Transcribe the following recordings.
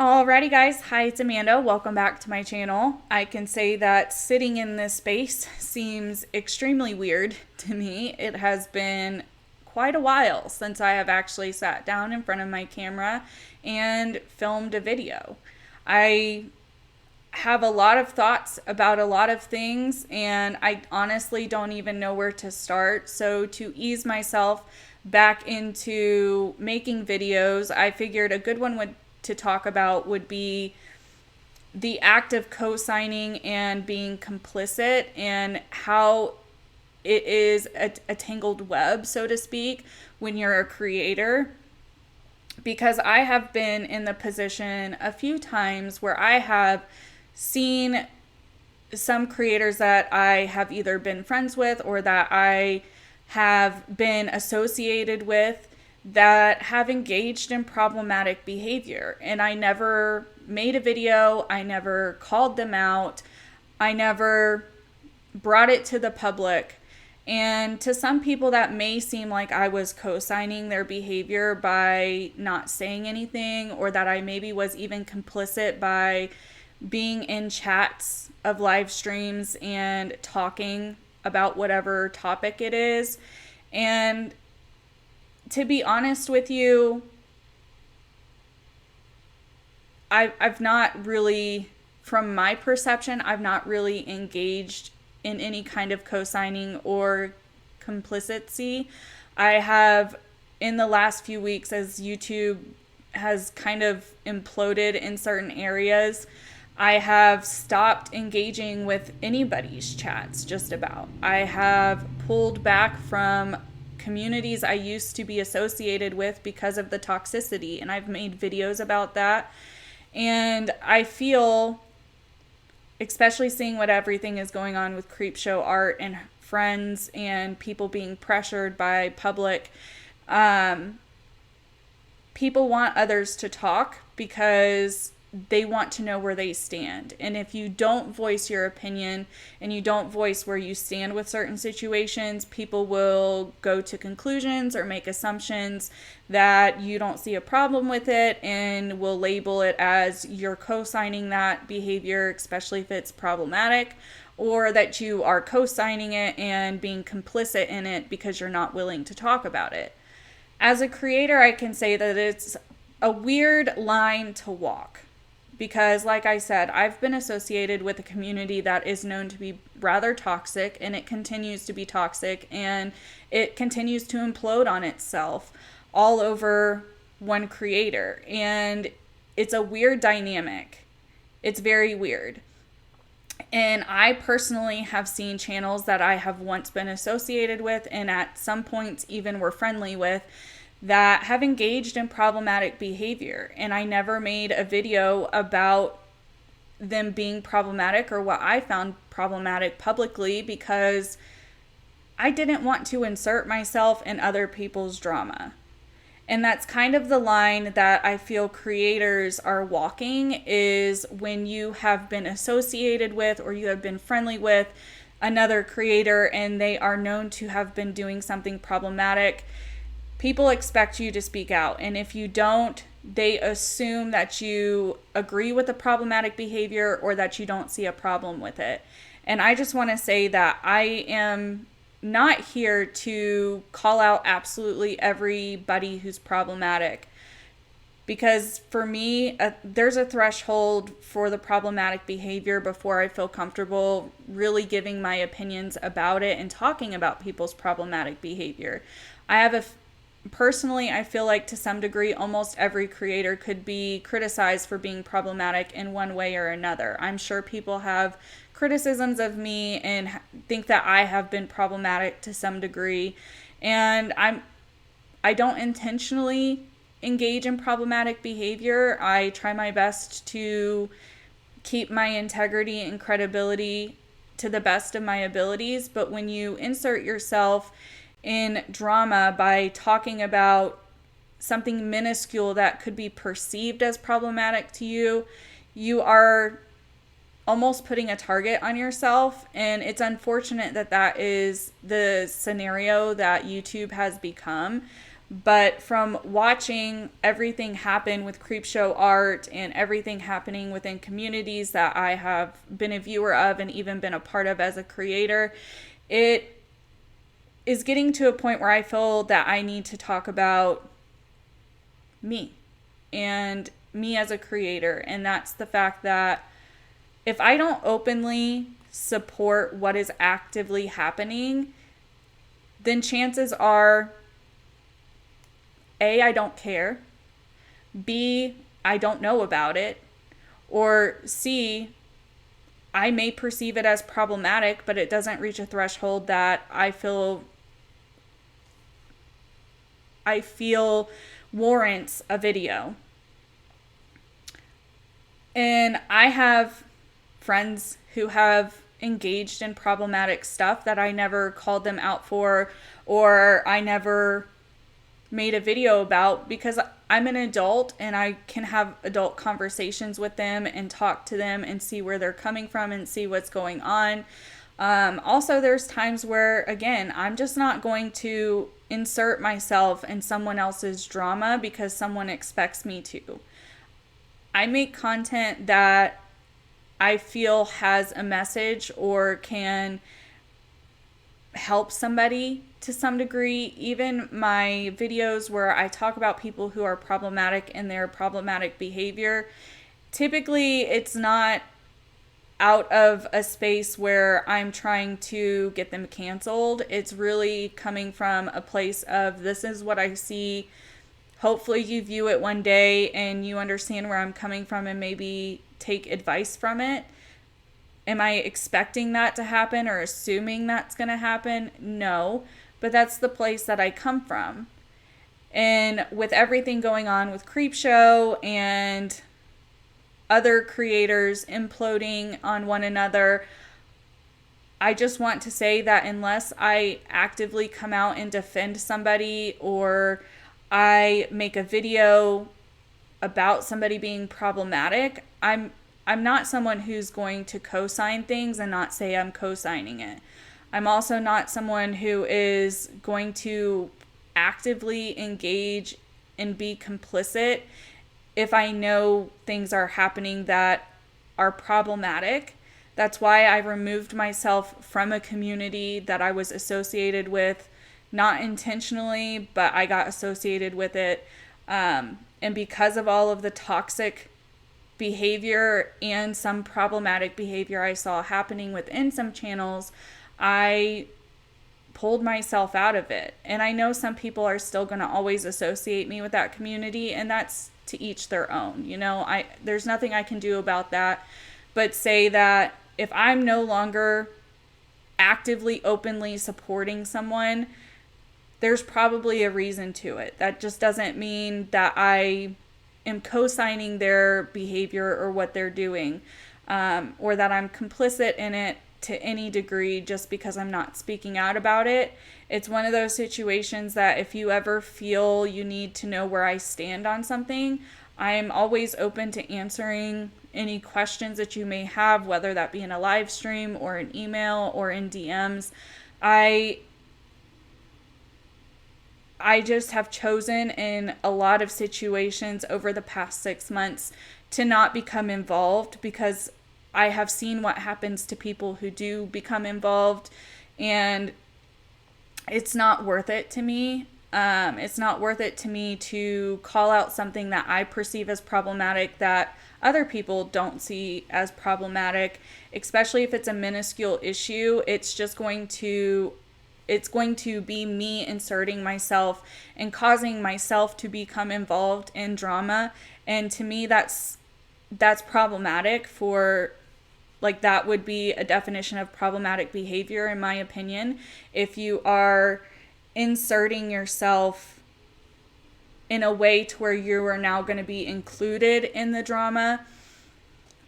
Alrighty guys, hi, it's Amanda. Welcome back to my channel. I can say that sitting in this space seems extremely weird to me. It has been quite a while since I have actually sat down in front of my camera and filmed a video. I have a lot of thoughts about a lot of things, and I honestly don't even know where to start. So to ease myself back into making videos, I figured a good one to talk about would be the act of co-signing and being complicit, and how it is a tangled web, so to speak, when you're a creator. Because I have been in the position a few times where I have seen some creators that I have either been friends with or that I have been associated with that have engaged in problematic behavior. And I never made a video, I never called them out, I never brought it to the public. And to some people, that may seem like I was co-signing their behavior by not saying anything, or that I maybe was even complicit by being in chats of live streams and talking about whatever topic it is. And to be honest with you, I've not really, from my perception, I've not really engaged in any kind of co-signing or complicity. I have, in the last few weeks, as YouTube has kind of imploded in certain areas, I have stopped engaging with anybody's chats, just about. I have pulled back from communities I used to be associated with because of the toxicity, and I've made videos about that. And I feel, especially seeing what everything is going on with Creepshow art and friends and people being pressured by public, people want others to talk because they want to know where they stand. And if you don't voice your opinion and you don't voice where you stand with certain situations, people will go to conclusions or make assumptions that you don't see a problem with it, and will label it as you're co-signing that behavior, especially if it's problematic, or that you are co-signing it and being complicit in it because you're not willing to talk about it. As a creator, I can say that it's a weird line to walk. Because, like I said, I've been associated with a community that is known to be rather toxic, and it continues to be toxic, and it continues to implode on itself all over one creator. And it's a weird dynamic. It's very weird. And I personally have seen channels that I have once been associated with, and at some points even were friendly with, that have engaged in problematic behavior. And I never made a video about them being problematic or what I found problematic publicly, because I didn't want to insert myself in other people's drama. And that's kind of the line that I feel creators are walking, is when you have been associated with or you have been friendly with another creator and they are known to have been doing something problematic, people expect you to speak out. And if you don't, they assume that you agree with the problematic behavior or that you don't see a problem with it. And I just want to say that I am not here to call out absolutely everybody who's problematic. Because for me, there's a threshold for the problematic behavior before I feel comfortable really giving my opinions about it and talking about people's problematic behavior. Personally, I feel like to some degree, almost every creator could be criticized for being problematic in one way or another. I'm sure people have criticisms of me and think that I have been problematic to some degree. And I don't intentionally engage in problematic behavior. I try my best to keep my integrity and credibility to the best of my abilities. But when you insert yourself in drama by talking about something minuscule that could be perceived as problematic to you, you are almost putting a target on yourself. And it's unfortunate that that is the scenario that YouTube has become. But from watching everything happen with Creepshow art and everything happening within communities that I have been a viewer of and even been a part of as a creator, it is getting to a point where I feel that I need to talk about me and me as a creator. And that's the fact that if I don't openly support what is actively happening, then chances are A, I don't care, B, I don't know about it, or C, I may perceive it as problematic, but it doesn't reach a threshold that I feel warrants a video. And I have friends who have engaged in problematic stuff that I never called them out for, or I never made a video about, because I'm an adult and I can have adult conversations with them and talk to them and see where they're coming from and see what's going on. Also, there's times where, again, I'm just not going to insert myself in someone else's drama because someone expects me to. I make content that I feel has a message or can help somebody to some degree. Even my videos where I talk about people who are problematic in their problematic behavior, typically it's not out of a space where I'm trying to get them canceled. It's really coming from a place of, this is what I see. Hopefully you view it one day and you understand where I'm coming from and maybe take advice from it. Am I expecting that to happen or assuming that's going to happen? No, but that's the place that I come from. And with everything going on with Creepshow and other creators imploding on one another, I just want to say that unless I actively come out and defend somebody, or I make a video about somebody being problematic, I'm not someone who's going to co-sign things and not say I'm co-signing it. I'm also not someone who is going to actively engage and be complicit if I know things are happening that are problematic. That's why I removed myself from a community that I was associated with, not intentionally, but I got associated with it. And because of all of the toxic behavior and some problematic behavior I saw happening within some channels, I pulled myself out of it. And I know some people are still going to always associate me with that community, and that's to each their own. You know, there's nothing I can do about that, but say that if I'm no longer actively, openly supporting someone, there's probably a reason to it. That just doesn't mean that I am co-signing their behavior or what they're doing, or that I'm complicit in it to any degree just because I'm not speaking out about it. It's one of those situations that if you ever feel you need to know where I stand on something, I'm always open to answering any questions that you may have, whether that be in a live stream or an email or in DMs. I just have chosen in a lot of situations over the past 6 months to not become involved, because I have seen what happens to people who do become involved, and it's not worth it to me. It's not worth it to me to call out something that I perceive as problematic that other people don't see as problematic, especially if it's a minuscule issue. It's going to be me inserting myself and causing myself to become involved in drama. And to me, that's problematic for, like, that would be a definition of problematic behavior, in my opinion. If you are inserting yourself in a way to where you are now going to be included in the drama,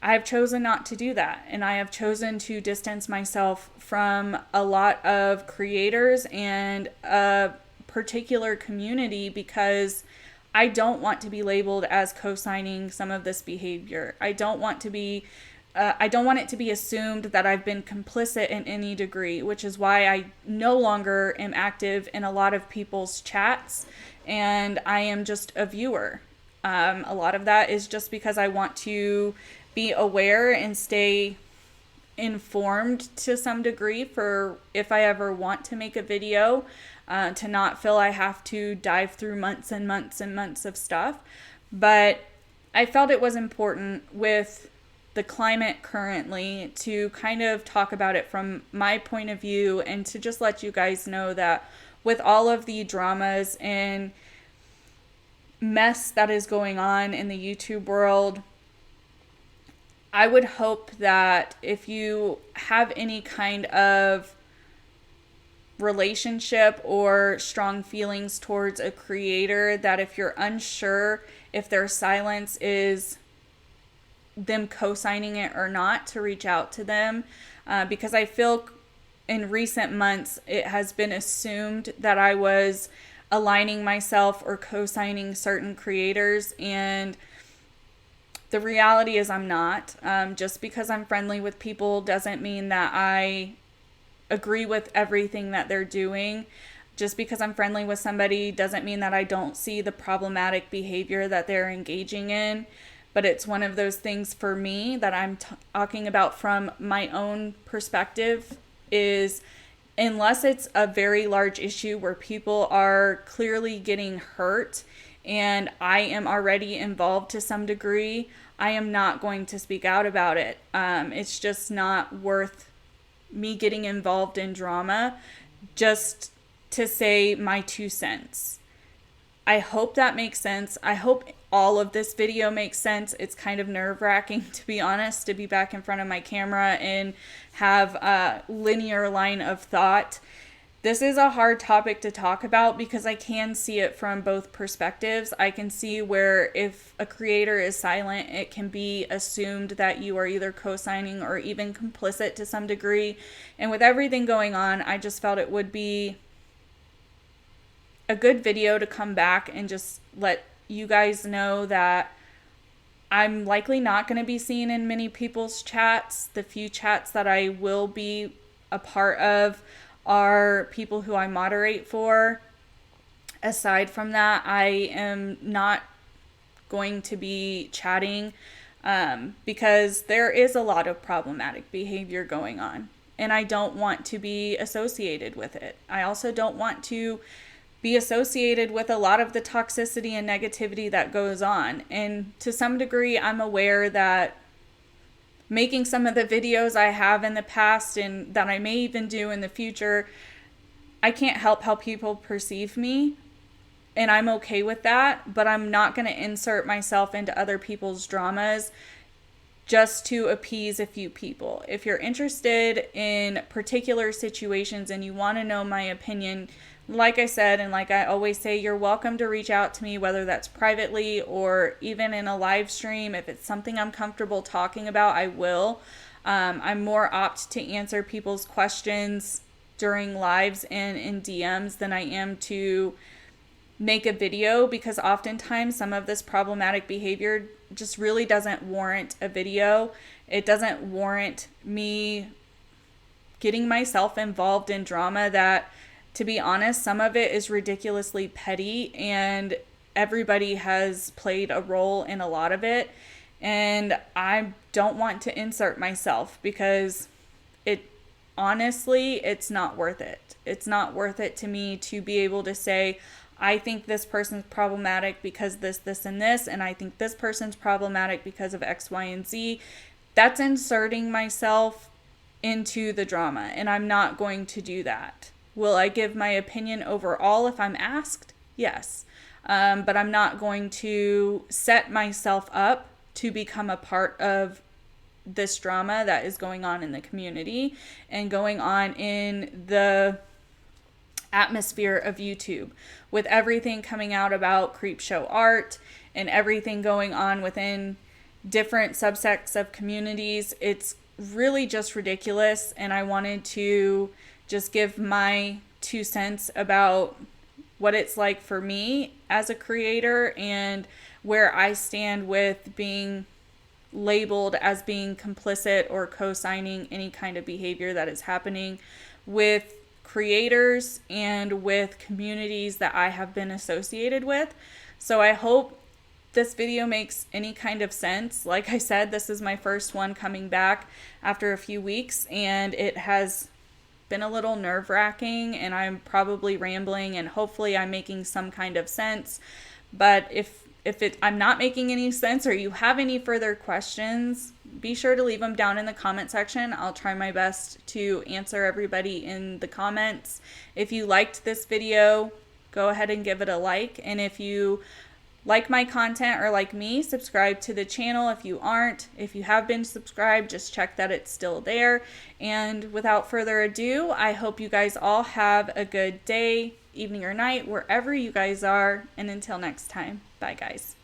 I've chosen not to do that. And I have chosen to distance myself from a lot of creators and a particular community because I don't want to be labeled as co-signing some of this behavior. I don't want it to be assumed that I've been complicit in any degree, which is why I no longer am active in a lot of people's chats and I am just a viewer. A lot of that is just because I want to be aware and stay informed to some degree for if I ever want to make a video, to not feel I have to dive through months and months and months of stuff. But I felt it was important with the climate currently to kind of talk about it from my point of view, and to just let you guys know that with all of the dramas and mess that is going on in the YouTube world, I would hope that if you have any kind of relationship or strong feelings towards a creator, that if you're unsure if their silence is them co-signing it or not, to reach out to them, because I feel in recent months it has been assumed that I was aligning myself or co-signing certain creators, and the reality is I'm not. Just because I'm friendly with people doesn't mean that I agree with everything that they're doing. Just because I'm friendly with somebody doesn't mean that I don't see the problematic behavior that they're engaging in. But it's one of those things for me that I'm talking about from my own perspective, is unless it's a very large issue where people are clearly getting hurt and I am already involved to some degree, I am not going to speak out about it. It's just not worth me getting involved in drama just to say my 2 cents. I hope that makes sense. I hope all of this video makes sense. It's kind of nerve-wracking, to be honest, to be back in front of my camera and have a linear line of thought. This is a hard topic to talk about because I can see it from both perspectives. I can see where if a creator is silent, it can be assumed that you are either co-signing or even complicit to some degree. And with everything going on, I just felt it would be a good video to come back and just let you guys know that I'm likely not going to be seen in many people's chats. The few chats that I will be a part of are people who I moderate for. Aside from that, I am not going to be chatting because there is a lot of problematic behavior going on, and I don't want to be associated with it. I also don't want to be associated with a lot of the toxicity and negativity that goes on. And to some degree, I'm aware that making some of the videos I have in the past and that I may even do in the future, I can't help how people perceive me. And I'm okay with that, but I'm not going to insert myself into other people's dramas just to appease a few people. If you're interested in particular situations and you want to know my opinion, like I said, and like I always say, you're welcome to reach out to me, whether that's privately or even in a live stream. If it's something I'm comfortable talking about, I will. I'm more apt to answer people's questions during lives and in DMs than I am to make a video, because oftentimes some of this problematic behavior just really doesn't warrant a video. It doesn't warrant me getting myself involved in drama that, to be honest, some of it is ridiculously petty, and everybody has played a role in a lot of it. And I don't want to insert myself because honestly, it's not worth it. It's not worth it to me to be able to say, I think this person's problematic because this, and this, and I think this person's problematic because of X, Y, and Z. That's inserting myself into the drama, and I'm not going to do that. Will I give my opinion overall if I'm asked? Yes. But I'm not going to set myself up to become a part of this drama that is going on in the community and going on in the atmosphere of YouTube, with everything coming out about creepshow art and everything going on within different subsects of communities. It's really just ridiculous, and I wanted to just give my 2 cents about what it's like for me as a creator and where I stand with being labeled as being complicit or co-signing any kind of behavior that is happening with creators and with communities that I have been associated with. So I hope this video makes any kind of sense. Like I said, this is my first one coming back after a few weeks, and it has been a little nerve-wracking, and I'm probably rambling, and hopefully I'm making some kind of sense. But if I'm not making any sense, or you have any further questions, be sure to leave them down in the comment section. I'll try my best to answer everybody in the comments. If you liked this video, go ahead and give it a like. And if you like my content or like me, subscribe to the channel if you aren't. If you have been subscribed, just check that it's still there. And without further ado, I hope you guys all have a good day, evening, or night, wherever you guys are. And until next time, bye guys.